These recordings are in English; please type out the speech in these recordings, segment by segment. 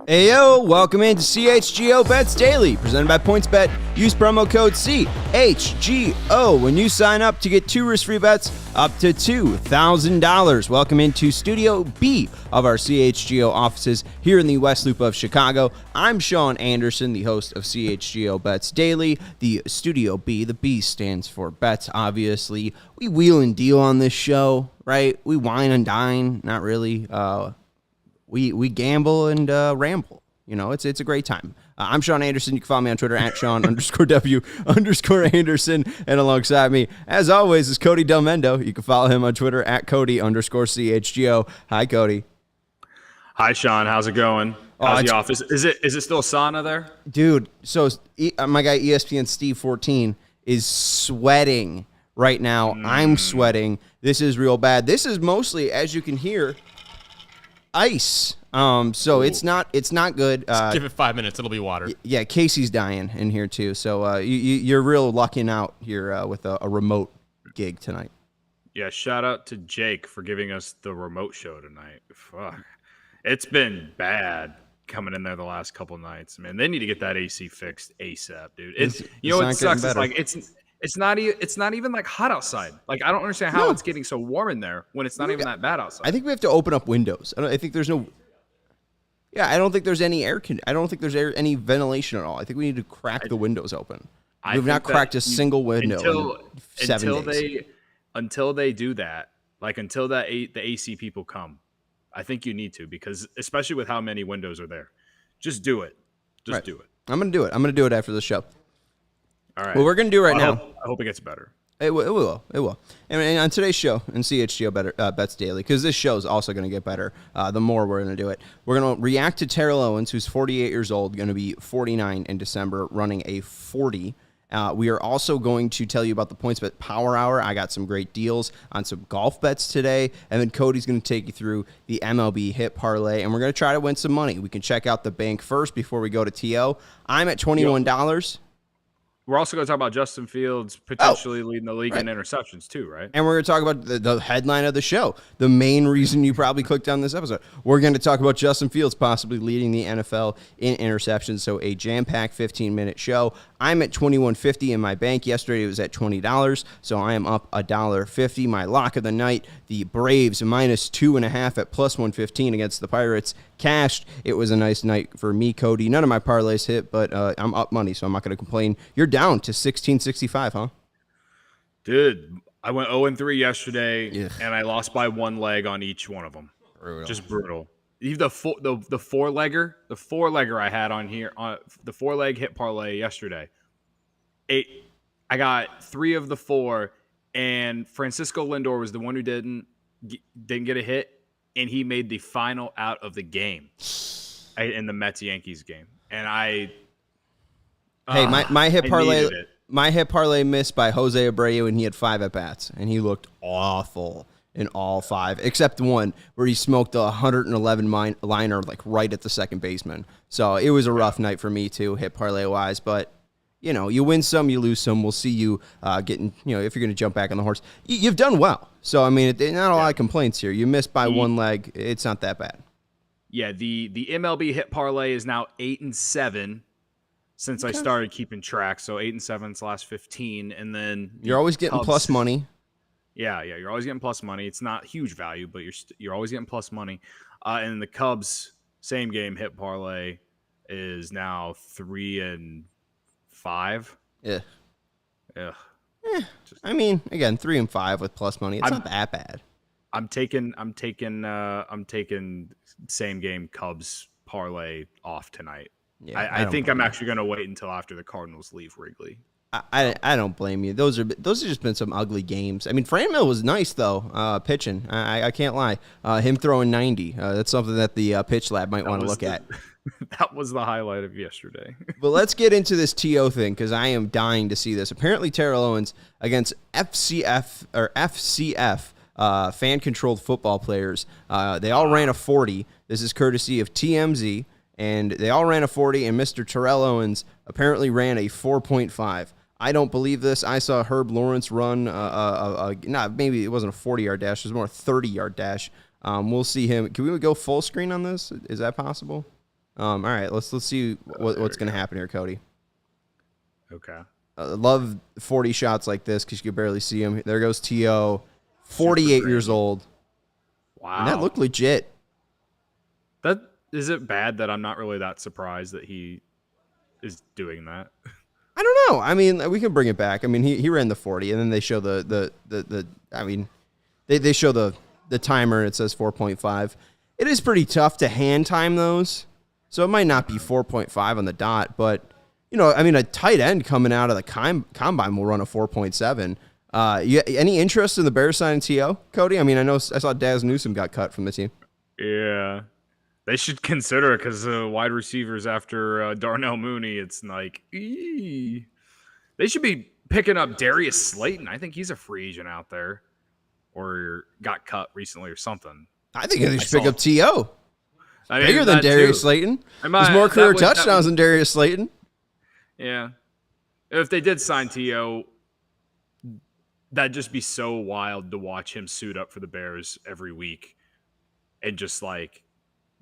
Hey yo, welcome into CHGO Bets Daily, presented by PointsBet. Use promo code CHGO when you sign up to get 2 risk-free bets up to $2,000. Welcome into Studio B of our CHGO offices here in the West Loop of Chicago. I'm Sean Anderson, the host of CHGO Bets Daily. The Studio B, the B stands for bets, obviously. We wheel and deal on this show, right? We wine and dine, not really. We gamble and ramble. You know, it's a great time. I'm Sean Anderson. You can follow me on Twitter at Sean_W_Anderson. And alongside me, as always, is Cody Delmendo. You can follow him on Twitter at Cody_CHGO. Hi, Cody. Hi, Sean. How's it going? How's the office? Is it still a sauna there? Dude, so my guy ESPN Steve 14 is sweating right now. I'm sweating. This is real bad. This is mostly, as you can hear, ice. So it's not good. Just give it 5 minutes, it'll be water. Yeah, Casey's dying in here too. So you're real lucking out here with a remote gig tonight. Yeah, shout out to Jake for giving us the remote show tonight. Fuck. It's been bad coming in there the last couple nights, man. They need to get that AC fixed ASAP, dude. What sucks is like it's not even like hot outside. Like I don't understand how it's getting so warm in there when it's not even that bad outside. I think we have to open up windows. I don't think there's any I don't think there's any ventilation at all. I think we need to crack the windows open. We've not cracked a single window in 7 days. Until they do that, like until the AC people come, I think you need to, because especially with how many windows are there. Just do it. Just do it. I'm going to do it. I'm going to do it after the show. All right. What we're going to do now. I hope it gets better. It will. And on today's show, in CHGO Bets Daily, because this show is also going to get better the more we're going to do it, we're going to react to Terrell Owens, who's 48 years old, going to be 49 in December, running a 40. We are also going to tell you about the PointsBet Power Hour. I got some great deals on some golf bets today. And then Cody's going to take you through the MLB hit parlay, and we're going to try to win some money. We can check out the bank first before we go to TO. I'm at $21. We're also going to talk about Justin Fields potentially leading the league in interceptions too, right? And we're going to talk about the headline of the show, the main reason you probably clicked on this episode. We're going to talk about Justin Fields possibly leading the NFL in interceptions, so a jam-packed 15-minute show. I'm at $21.50 in my bank. Yesterday it was at $20, so I am up $1.50. My lock of the night, the Braves minus 2.5 at plus 115 against the Pirates, cashed. It was a nice night for me, Cody. None of my parlays hit, but I'm up money, so I'm not going to complain. You're down to 1665, huh? Dude, I went 0-3 yesterday, and I lost by one leg on each one of them. Brutal. Just brutal. The four-legger I had on here, on the 4-leg hit parlay yesterday. I got 3 of the 4, and Francisco Lindor was the one who didn't get a hit, and he made the final out of the game in the Mets-Yankees game. And my hit parlay missed by Jose Abreu, and he had 5 at-bats, and he looked awful in all 5, except one where he smoked a 111 liner like right at the second baseman. So it was a rough night for me too, hit parlay-wise, but you know, you win some, you lose some. We'll see you getting, if you're going to jump back on the horse. You've done well. So, I mean, not a lot of complaints here. You missed by one leg. It's not that bad. Yeah, the MLB hit parlay is now 8-7 since I started keeping track. So 8-7 its last 15, and then you're always getting plus money. Yeah, you're always getting plus money. It's not huge value, but you're always getting plus money. And the Cubs same game hit parlay is now 3-5. Yeah. I mean, again, 3-5 with plus money. It's not that bad. I'm taking same game Cubs parlay off tonight. Yeah, I think I'm actually going to wait until after the Cardinals leave Wrigley. I don't blame you. Those have just been some ugly games. I mean, Franmil was nice though, pitching. I can't lie. Him throwing 90. That's something that the pitch lab might want to look at. That was the highlight of yesterday. But let's get into this TO thing because I am dying to see this. Apparently, Terrell Owens against FCF fan-controlled football players. They all ran a 40. This is courtesy of TMZ. And they all ran a 40, and Mr. Terrell Owens apparently ran a 4.5. I don't believe this. I saw Herb Lawrence run, maybe it wasn't a 40-yard dash. It was more a 30-yard dash. We'll see him. Can we go full screen on this? Is that possible? All right, let's see what's going to happen here, Cody. Okay. Love 40 shots like this because you can barely see him. There goes T.O., 48 years old. Wow. And that looked legit. Is it bad that I'm not really that surprised that he is doing that? I don't know. I mean, we can bring it back. I mean, he ran the 40, and then they show they show the timer, and it says 4.5. It is pretty tough to hand time those, so it might not be 4.5 on the dot, but, I mean, a tight end coming out of the combine will run a 4.7. Any interest in the Bears signing T.O., Cody? I mean, I saw Daz Newsome got cut from the team. Yeah. They should consider it because wide receivers after Darnell Mooney, it's like, they should be picking up Darius Slayton. I think he's a free agent out there or got cut recently or something. I think they should pick up T.O. I mean, bigger than Darius Slayton. There's more career touchdowns than Darius Slayton. Yeah. If they did sign T.O., that'd just be so wild to watch him suit up for the Bears every week and just like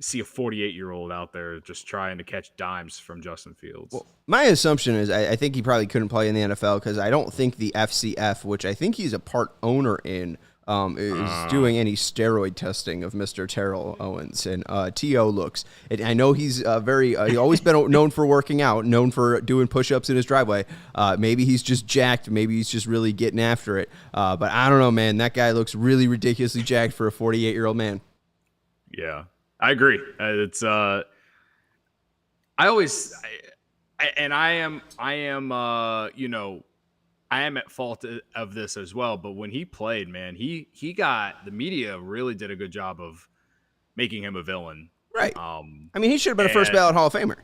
see a 48-year-old out there just trying to catch dimes from Justin Fields. Well, my assumption is I think he probably couldn't play in the NFL because I don't think the FCF, which I think he's a part owner in, is doing any steroid testing of Mr. Terrell Owens. And T.O. looks. I know he's he's always been known for working out, known for doing push-ups in his driveway. Maybe he's just jacked. Maybe he's just really getting after it. But I don't know, man. That guy looks really ridiculously jacked for a 48-year-old man. Yeah. I agree. It's I am at fault of this as well. But when he played, man, the media really did a good job of making him a villain. Right. I mean, he should have been a first ballot Hall of Famer.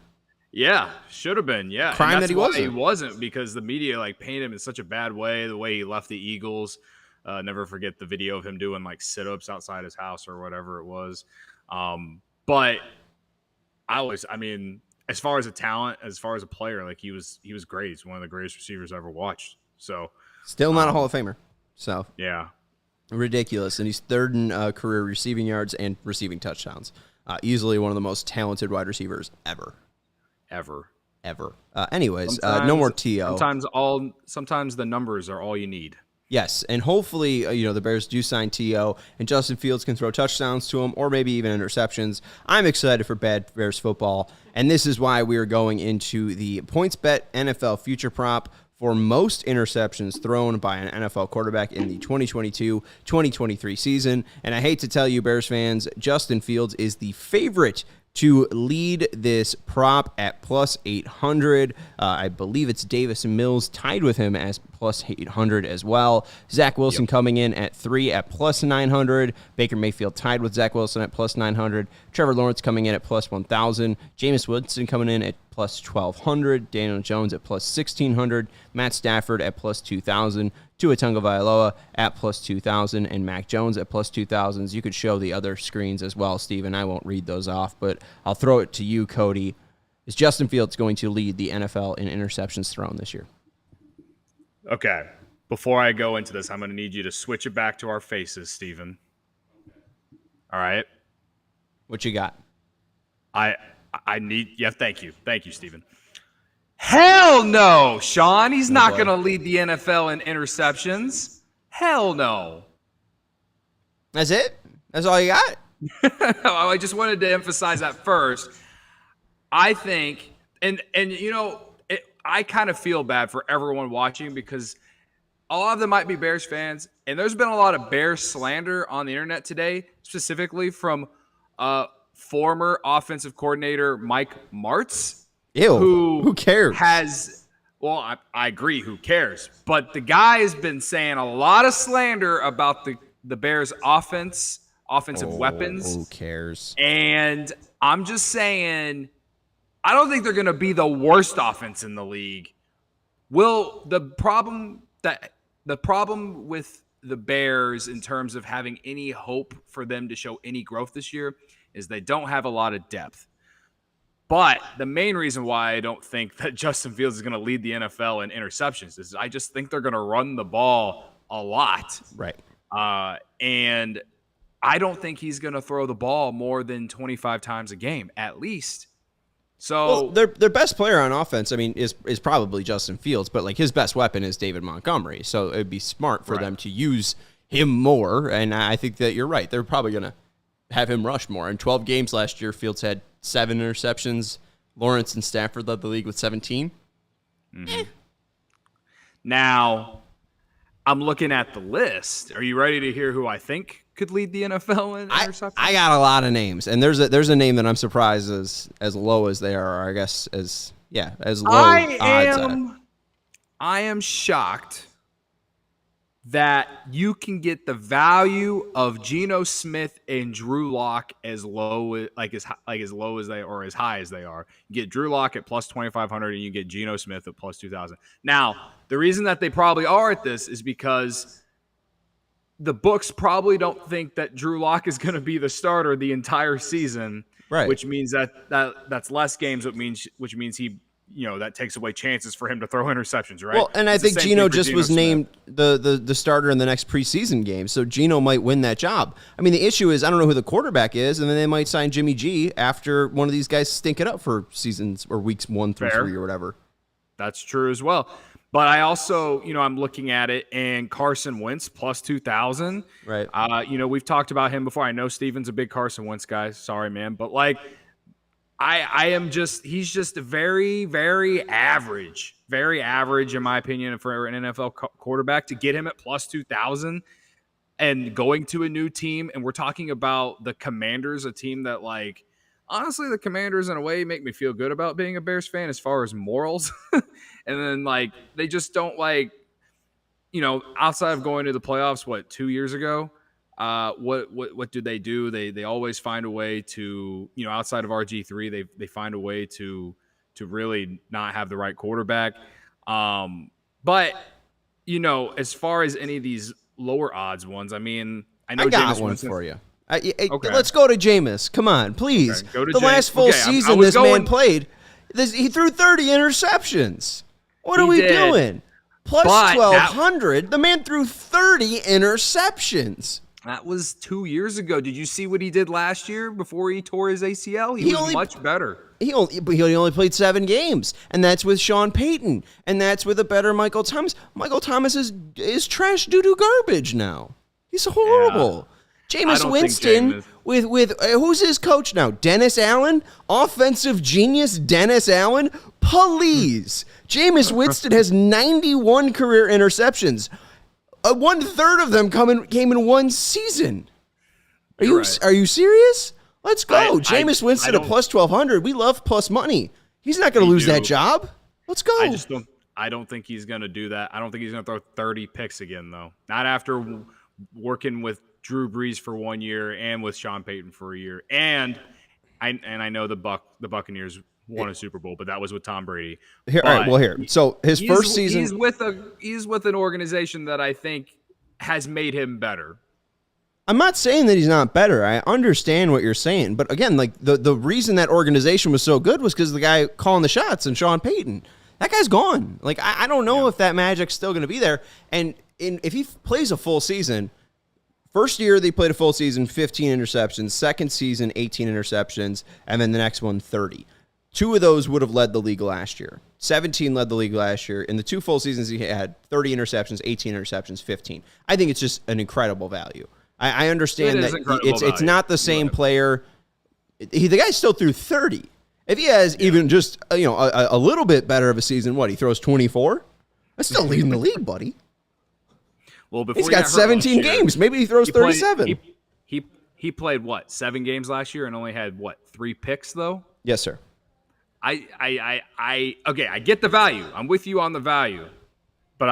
Yeah, should have been. Yeah. Crime that he wasn't. He wasn't because the media painted him in such a bad way. The way he left the Eagles. Never forget the video of him doing sit-ups outside his house or whatever it was. But as far as a talent, as far as a player, he was great. He's one of the greatest receivers I ever watched. So still not a Hall of Famer. So yeah, ridiculous. And he's third in career receiving yards and receiving touchdowns. Easily one of the most talented wide receivers ever. Anyways, no more T.O. Sometimes the numbers are all you need. Yes, and hopefully, the Bears do sign T.O. and Justin Fields can throw touchdowns to him or maybe even interceptions. I'm excited for bad Bears football, and this is why we are going into the PointsBet NFL future prop for most interceptions thrown by an NFL quarterback in the 2022-2023 season. And I hate to tell you, Bears fans, Justin Fields is the favorite to lead this prop at plus 800. I believe it's Davis Mills tied with him as plus 800 as well. Zach Wilson coming in at 3 at plus 900. Baker Mayfield tied with Zach Wilson at plus 900. Trevor Lawrence coming in at plus 1,000. Jameis Winston coming in at plus 1,200. Daniel Jones at plus 1,600. Matt Stafford at plus 2,000. Tua Tagovailoa at plus 2,000 and Mac Jones at plus 2,000. You could show the other screens as well, Steven. I won't read those off, but I'll throw it to you, Cody. Is Justin Fields going to lead the NFL in interceptions thrown this year? Okay. Before I go into this, I'm going to need you to switch it back to our faces, Steven. All right? What you got? I need – yeah, thank you. Thank you, Steven. Hell no, Sean. He's not going to lead the NFL in interceptions. Hell no. That's it? That's all you got? I just wanted to emphasize that first. I think, I kind of feel bad for everyone watching because a lot of them might be Bears fans, and there's been a lot of Bears slander on the internet today, specifically from former offensive coordinator Mike Martz. Ew, who cares? I agree, who cares? But the guy has been saying a lot of slander about the Bears' offensive weapons. Who cares? And I'm just saying, I don't think they're going to be the worst offense in the league. The problem with the Bears in terms of having any hope for them to show any growth this year is they don't have a lot of depth. But the main reason why I don't think that Justin Fields is going to lead the NFL in interceptions is I just think they're going to run the ball a lot. Right. And I don't think he's going to throw the ball more than 25 times a game, at least. So their best player on offense, I mean, is probably Justin Fields, but like his best weapon is David Montgomery. So it'd be smart for them to use him more. And I think that you're right. They're probably going to have him rush more. In 12 games last year, Fields had 7 interceptions. Lawrence and Stafford led the league with 17. Mm-hmm. Now, I'm looking at the list. Are you ready to hear who I think could lead the NFL in interceptions? I got a lot of names, and there's a name that I'm surprised as low as they are, or I guess as low odds. I am shocked that you can get the value of Geno Smith and Drew Lock as low as they or as high as they are. You get Drew Lock at plus 2,500 and you get Geno Smith at plus 2,000. Now, the reason that they probably are at this is because the books probably don't think that Drew Lock is going to be the starter the entire season, right? Which means that's less games, which means he, that takes away chances for him to throw interceptions, right? Well, and I think Geno just was named the starter in the next preseason game, so Geno might win that job. I mean, the issue is I don't know who the quarterback is, and then they might sign Jimmy G after one of these guys stink it up for seasons or weeks 1 through 3 or whatever. That's true as well. But I also, I'm looking at it, and Carson Wentz plus 2,000. Right. We've talked about him before. I know Steven's a big Carson Wentz guy. Sorry, man. But, he's just very, very average in my opinion for an NFL quarterback. To get him at plus 2,000 and going to a new team. And we're talking about the Commanders, a team that honestly, the Commanders in a way make me feel good about being a Bears fan as far as morals. And then they just don't outside of going to the playoffs, 2 years ago, what do? They always find a way to, outside of RG3, they find a way to really not have the right quarterback. But as far as any of these lower odds ones, I mean, I know I got Jameis one Winston, for you. Let's go to Jameis. Come on, please. Okay, the last full season this man played, he threw 30 interceptions. What are we doing? Plus 1,200. The man threw 30 interceptions. That was 2 years ago. Did you see what he did last year before he tore his ACL? He was much better. He only played 7 games, and that's with Sean Payton, and that's with a better Michael Thomas. Michael Thomas is trash doo-doo garbage now. He's horrible. Yeah. Jameis Winston with who's his coach now? Dennis Allen? Offensive genius Dennis Allen? Please. Jameis Winston has 91 career interceptions. 1/3 of them came in one season. Are you serious? Let's go. Jameis Winston at plus 1,200. We love plus money. He's not going to lose that job. Let's go. I don't think he's going to do that. I don't think he's going to throw 30 picks again, though. Not after working with Drew Brees for 1 year and with Sean Payton for a year. And I know the Buccaneers won a Super Bowl, but that was with Tom Brady. So his first season, he's with an organization that I think has made him better. I'm not saying that he's not better. I understand what you're saying, but again, the reason that organization was so good was because the guy calling the shots and Sean Payton. That guy's gone. I don't know if that magic's still going to be there. And if he plays a full season. First year, they played a full season, 15 interceptions. Second season, 18 interceptions. And then the next one, 30. 2 of those would have led the league last year. 17 led the league last year. In the 2 full seasons, he had 30 interceptions, 18 interceptions, 15. I think it's just an incredible value. I understand that it's not the same player. The guy still threw 30. If he has even just a little bit better of a season, he throws 24? That's still leading the league, buddy. Well, before he's got 17 games. Maybe he throws 37. He played 7 games last year and only had 3 picks though? Yes, sir. I get the value. I'm with you on the value, but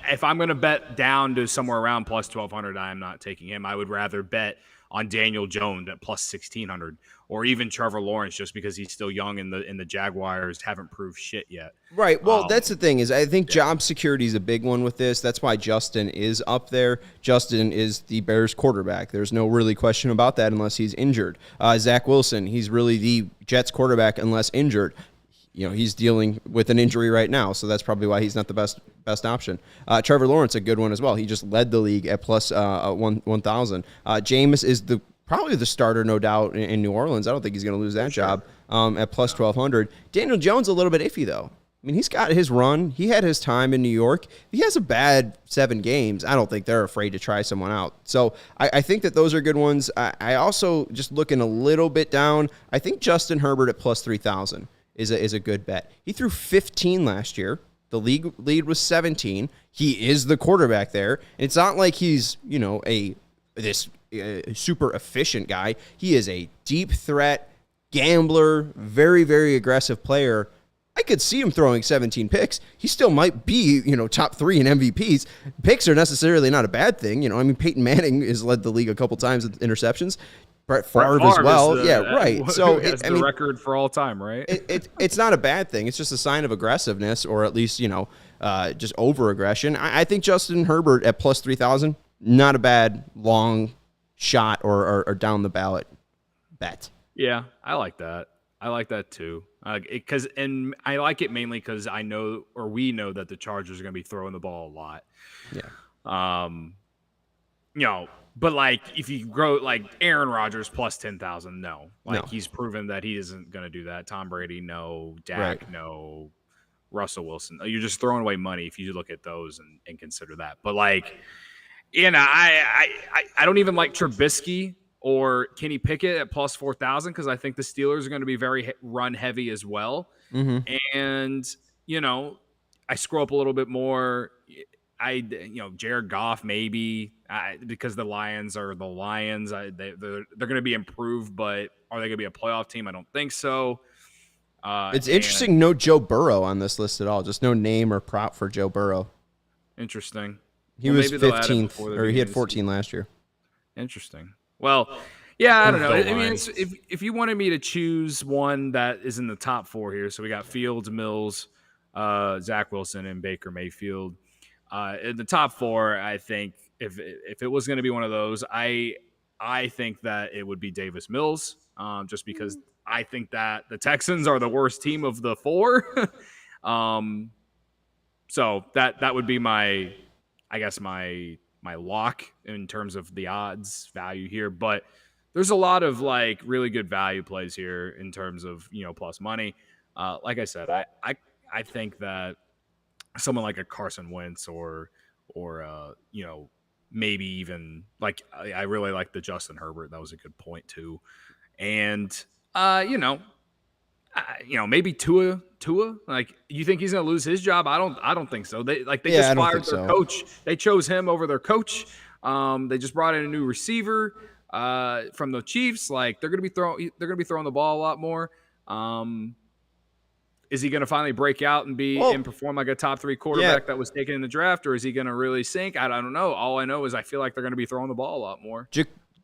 if I'm going to bet down to somewhere around plus 1,200, I am not taking him. I would rather bet on Daniel Jones at plus 1,600, or even Trevor Lawrence, just because he's still young and the Jaguars haven't proved shit yet. Right. Well, that's the thing is I think job security is a big one with this. That's why Justin is up there. Justin is the Bears quarterback. There's no really question about that unless he's injured. Zach Wilson, he's really the Jets quarterback unless injured. He's dealing with an injury right now, so that's probably why he's not the best option. Trevor Lawrence, a good one as well. He just led the league at plus 1,000. Jameis is probably the starter, no doubt, in New Orleans. I don't think he's going to lose that job at plus 1,200. Daniel Jones, a little bit iffy, though. I mean, he's got his run. He had his time in New York. If he has a bad 7 games, I don't think they're afraid to try someone out. So I think that those are good ones. I also, just looking a little bit down, I think Justin Herbert at plus 3,000. Is a good bet. He threw 15 last year. The league lead was 17. He is the quarterback there. And it's not like he's, this super efficient guy. He is a deep threat, gambler, very, very aggressive player. I could see him throwing 17 picks. He still might be, top 3 in MVPs. Picks are necessarily not a bad thing. Peyton Manning has led the league a couple times with interceptions. Brett Favre as well. Right. So the record for all time, right? It's not a bad thing. It's just a sign of aggressiveness, or at least just over aggression. I think Justin Herbert at plus 3,000, not a bad long shot or down the ballot bet. Yeah, I like that. I like that too. And I like it mainly because we know that the Chargers are going to be throwing the ball a lot. Yeah. But if you grow Aaron Rodgers plus 10,000, no. He's proven that he isn't going to do that. Tom Brady, no. Dak, right. No. Russell Wilson. You're just throwing away money if you look at those and consider that. But I don't even like Trubisky or Kenny Pickett at plus 4,000 because I think the Steelers are going to be very run heavy as well. Mm-hmm. And I scroll up a little bit more. Jared Goff maybe because the Lions are the Lions. They're going to be improved, but are they going to be a playoff team? I don't think so. It's interesting. No Joe Burrow on this list at all. Just no name or prop for Joe Burrow. Interesting. He was 15th, or he had 14 last year. Interesting. Well, yeah, I don't know. I mean, if you wanted me to choose one that is in the top 4 here, so we got Fields, Mills, Zach Wilson, and Baker Mayfield. In the top 4, I think if it was going to be one of those, I think that it would be Davis Mills, just because I think that the Texans are the worst team of the 4. So that would be my lock in terms of the odds value here. But there's a lot of really good value plays here in terms of plus money. Like I said, I think that someone like a Carson Wentz or maybe even I really like the Justin Herbert. That was a good point too. And maybe Tua. You think he's going to lose his job? I don't think so. They just fired their coach. They chose him over their coach. They just brought in a new receiver from the Chiefs. They're going to be throwing the ball a lot more. Is he going to finally break out and perform like a top 3 quarterback that was taken in the draft, or is he going to really sink? I don't know. All I know is I feel like they're going to be throwing the ball a lot more.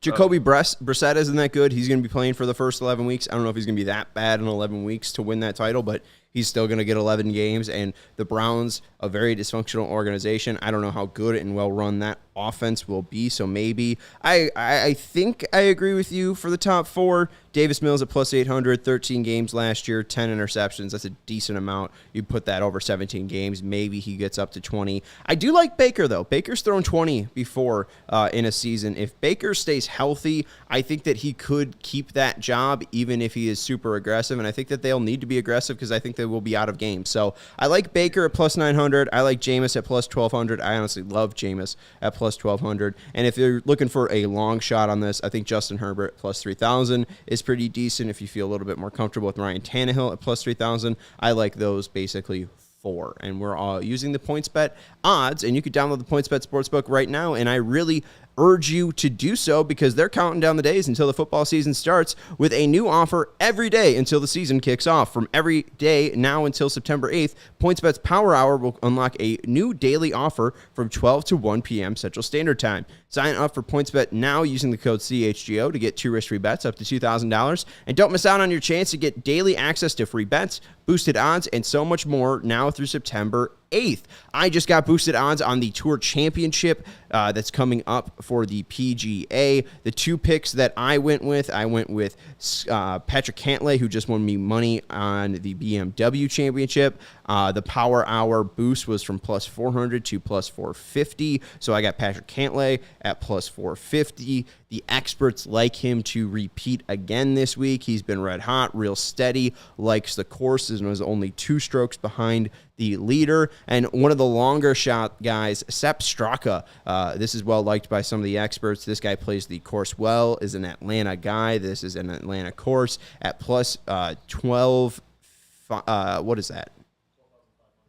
Jacoby Brissett isn't that good. He's going to be playing for the first 11 weeks. I don't know if he's going to be that bad in 11 weeks to win that title, but he's still going to get 11 games. And the Browns, a very dysfunctional organization. I don't know how good and well run that offense will be. So maybe I think I agree with you for the top 4. Davis Mills at plus 800, 13 games last year, 10 interceptions. That's a decent amount. You put that over 17 games. Maybe he gets up to 20. I do like Baker, though. Baker's thrown 20 before in a season. If Baker stays healthy, I think that he could keep that job even if he is super aggressive. And I think that they'll need to be aggressive because I think they will be out of games. So I like Baker at plus 900. I like Jameis at plus 1,200. I honestly love Jameis at plus 1,200. And if you're looking for a long shot on this, I think Justin Herbert plus 3,000 is pretty decent. If you feel a little bit more comfortable with Ryan Tannehill at plus 3,000, I like those basically 4. And we're all using the PointsBet odds, and you could download the PointsBet Sportsbook right now. And I really urge you to do so because they're counting down the days until the football season starts with a new offer every day until the season kicks off. From every day now until September 8th, PointsBet's Power Hour will unlock a new daily offer from 12 to 1 p.m. Central Standard Time. Sign up for PointsBet now using the code CHGO to get 2 risk-free bets up to $2,000. And don't miss out on your chance to get daily access to free bets, boosted odds, and so much more now through September 8th. I just got boosted odds on the Tour Championship that's coming up for the PGA. The 2 picks that I went with Patrick Cantlay, who just won me money on the BMW Championship. The Power Hour boost was from plus 400 to plus 450. So I got Patrick Cantlay at plus 450. The experts like him to repeat again this week. He's been red hot, real steady, likes the courses, and was only 2 strokes behind the leader. And one of the longer shot guys, Sepp Straka. This is well liked by some of the experts. This guy plays the course well, is an Atlanta guy. This is an Atlanta course at plus 12. What is that?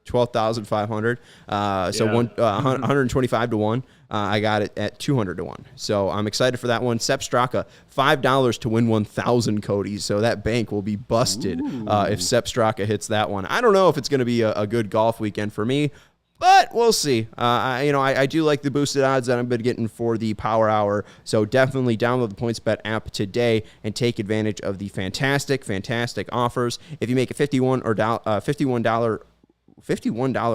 12,500. So 125 to 1. I got it at 200 to 1. So I'm excited for that one. Sepp Straka, $5 to win 1,000, Cody. So that bank will be busted if Sepp Straka hits that one. I don't know if it's going to be a good golf weekend for me, but we'll see. I do like the boosted odds that I've been getting for the Power Hour. So definitely download the PointsBet app today and take advantage of the fantastic offers. If you make a $51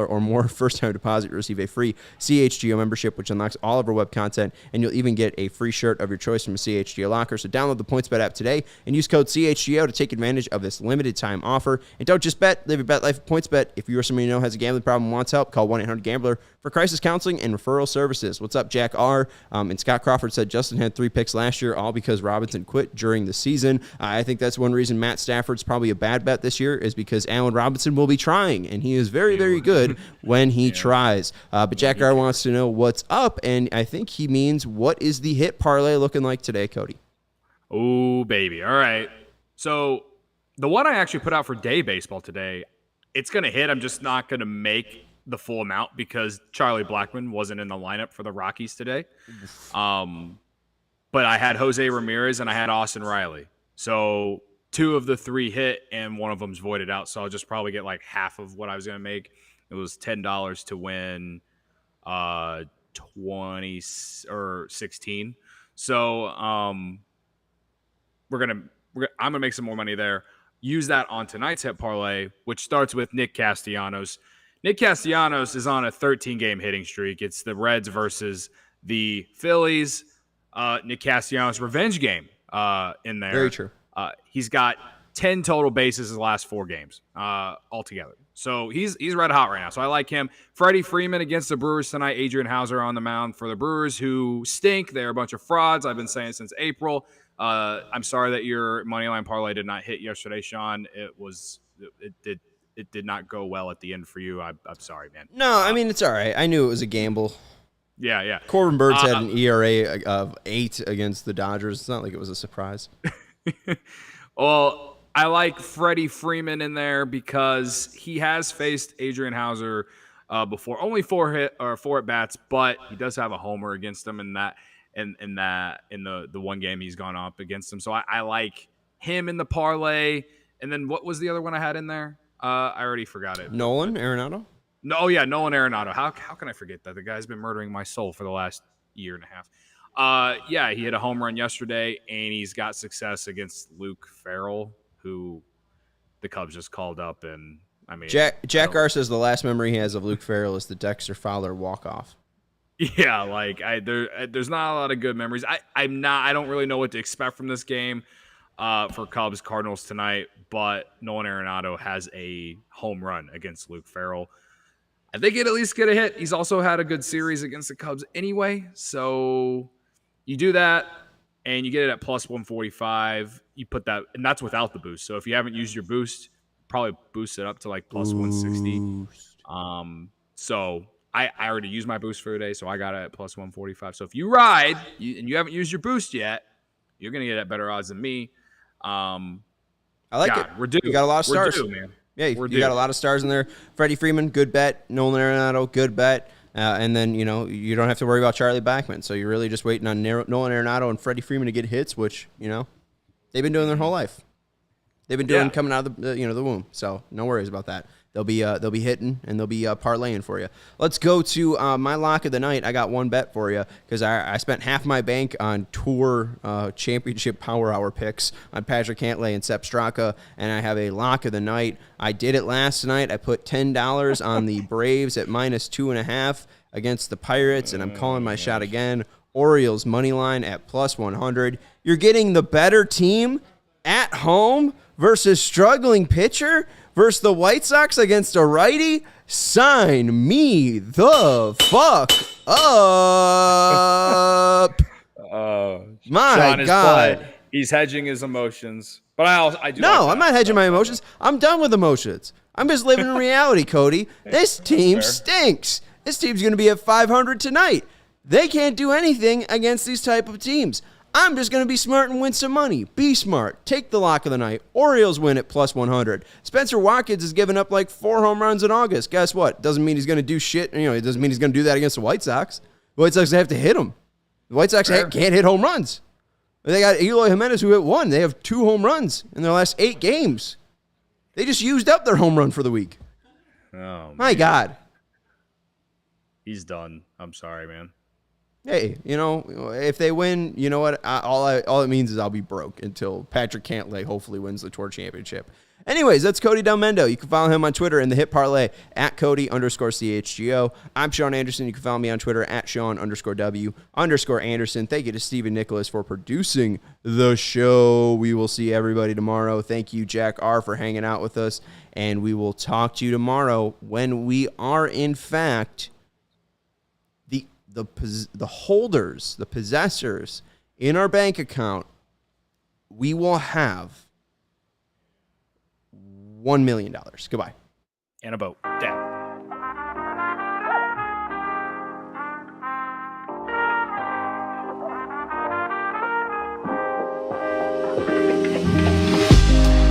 or more first-time deposit, receive a free CHGO membership, which unlocks all of our web content, and you'll even get a free shirt of your choice from a CHGO locker. So download the PointsBet app today and use code CHGO to take advantage of this limited-time offer. And don't just bet, live your bet life at PointsBet. If you or somebody you know has a gambling problem and wants help, call 1-800-GAMBLER for crisis counseling and referral services. What's up, Jack R? And Scott Crawford said Justin had 3 picks last year, all because Robinson quit during the season. I think that's one reason Matt Stafford's probably a bad bet this year is because Allen Robinson will be trying, and he is very, very good when he tries. But Jack R wants to know what's up, and I think he means what is the hit parlay looking like today, Cody? Oh, baby. All right. So the one I actually put out for day baseball today, it's going to hit. I'm just not going to make the full amount because Charlie Blackmon wasn't in the lineup for the Rockies today. But I had Jose Ramirez and I had Austin Riley. So 2 of the 3 hit and one of them's voided out. So I'll just probably get like half of what I was going to make. It was $10 to win 20 or 16. So I'm going to make some more money there. Use that on tonight's hit parlay, which starts with Nick Castellanos. Nick Castellanos is on a 13-game hitting streak. It's the Reds versus the Phillies. Nick Castellanos' revenge game in there. Very true. He's got 10 total bases in the last 4 games altogether. So he's red hot right now. So I like him. Freddie Freeman against the Brewers tonight. Adrian Hauser on the mound for the Brewers, who stink. They're a bunch of frauds. I've been saying since April. I'm sorry that your moneyline parlay did not hit yesterday, Sean. It did not go well at the end for you. I'm sorry, man. No, I mean, it's all right. I knew it was a gamble. Yeah. Corbin Burns had an ERA of 8 against the Dodgers. It's not like it was a surprise. Well, I like Freddie Freeman in there because he has faced Adrian Hauser before. Only 4 at bats, but he does have a homer against him in the one game he's gone up against him. So I like him in the parlay. And then what was the other one I had in there? I already forgot it. Nolan Arenado? No, yeah, Nolan Arenado. How can I forget that? The guy's been murdering my soul for the last year and a half. Yeah, he hit a home run yesterday, and he's got success against Luke Farrell, who the Cubs just called up. And I mean, Jack R says the last memory he has of Luke Farrell is the Dexter Fowler walk-off. Yeah, like there's not a lot of good memories. I don't really know what to expect from this game for Cubs Cardinals tonight, but Nolan Arenado has a home run against Luke Farrell. I think he'd at least get a hit. He's also had a good series against the Cubs anyway, so you do that and you get it at plus 145. You put that, and that's without the boost. So if you haven't used your boost, probably boost it up to like plus 160. So I already used my boost for today, so I got it at plus 145. So if you ride and you haven't used your boost yet, you're going to get at better odds than me. I like it. We're due. You got a lot of stars. We're due, man. Yeah, you got a lot of stars in there. Freddie Freeman, good bet. Nolan Arenado, good bet. And then, you know, you don't have to worry about Charlie Backman. So you're really just waiting on Nolan Arenado and Freddie Freeman to get hits, which, you know, they've been doing their whole life. They've been doing coming out of the womb. So no worries about that. They'll be hitting and they'll be parlaying for you. Let's go to my lock of the night. I got one bet for you because I spent half my bank on Tour Championship Power Hour picks on Patrick Cantlay and Sepp Straka, and I have a lock of the night. I did it last night. I put $10 on the Braves at -2.5 against the Pirates, and I'm calling my shot again. Orioles money line at +100. You're getting the better team at home versus struggling pitcher versus the White Sox against a righty. Sign me the fuck up. My Sean God. He's hedging his emotions. But I do. No, I'm not hedging my emotions. I'm done with emotions. I'm just living in reality, Cody. This team stinks. This team's going to be at 500 tonight. They can't do anything against these type of teams. I'm just going to be smart and win some money. Be smart. Take the lock of the night. Orioles win at +100. Spencer Watkins has given up like 4 home runs in August. Guess what? Doesn't mean he's going to do shit. You know, it doesn't mean he's going to do that against the White Sox. The White Sox have to hit him. The White Sox can't hit home runs. They got Eloy Jimenez who hit 1. They have 2 home runs in their last 8 games. They just used up their home run for the week. Oh, my God. He's done. I'm sorry, man. Hey, you know, if they win, you know what? All it means is I'll be broke until Patrick Cantlay hopefully wins the Tour Championship. Anyways, that's Cody Delmendo. You can follow him on Twitter in the Hit Parlay at Cody_CHGO. I'm Sean Anderson. You can follow me on Twitter at Sean_W_Anderson. Thank you to Stephen Nicholas for producing the show. We will see everybody tomorrow. Thank you, Jack R., for hanging out with us. And we will talk to you tomorrow when we are, in fact, the holders, the possessors in our bank account. We will have $1 million. Goodbye. And a boat. Dad.